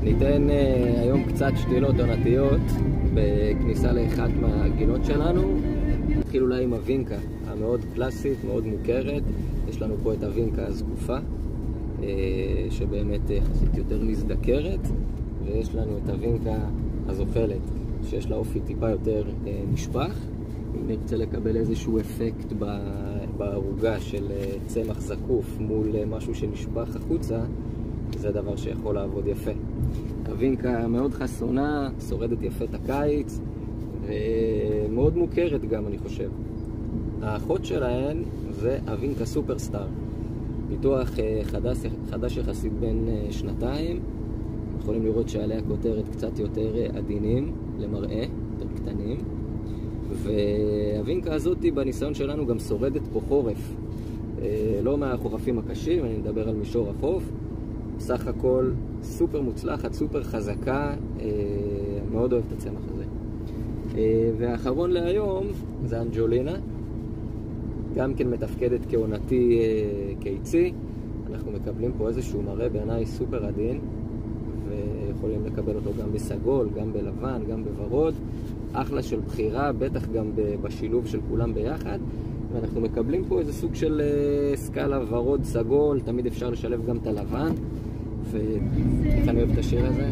ניתן היום קצת שתילות עונתיות בכניסה לאחת מהגינות שלנו. נתחיל אולי עם הווינקה המאוד קלאסית, מאוד מוכרת. יש לנו פה את הווינקה הזקופה, שבאמת יחסית יותר מזדקרת, ויש לנו את הווינקה הזוחלת, שיש לה אופי טיפה יותר נשפך. אם נרצה לקבל איזשהו אפקט בערוגה של צמח זקוף מול משהו שנשפך החוצה, זה דבר שיכול לעבוד יפה. הווינקה מאוד חסונה, שורדת יפה את הקיץ, ומאוד מוכרת גם, אני חושב. האחות שלהן זה הווינקה סופרסטאר, פיתוח חדש יחסית בין שנתיים. יכולים לראות שעליה כותרת קצת יותר עדינים למראה, יותר קטנים. והווינקה הזאת בניסיון שלנו גם שורדת פה חורף, לא מהחורפים הקשים, אני מדבר על מישור החוף. בסך הכל סופר מוצלחת, סופר חזקה, מאוד אוהב את הצמח הזה. והאחרון להיום זה אנג'ולינה, גם כן מתפקדת כעונתי קיצי. אנחנו מקבלים פה איזשהו מראה בעיניי סופר עדין, ויכולים לקבל אותו גם בסגול, גם בלבן, גם בוורוד. אחלה של בחירה, בטח גם בשילוב של כולם ביחד. ואנחנו מקבלים פה איזה סוג של סקאלה ורוד סגול, תמיד אפשר לשלב גם את הלבן. ואיך אני אוהב את השיר הזה.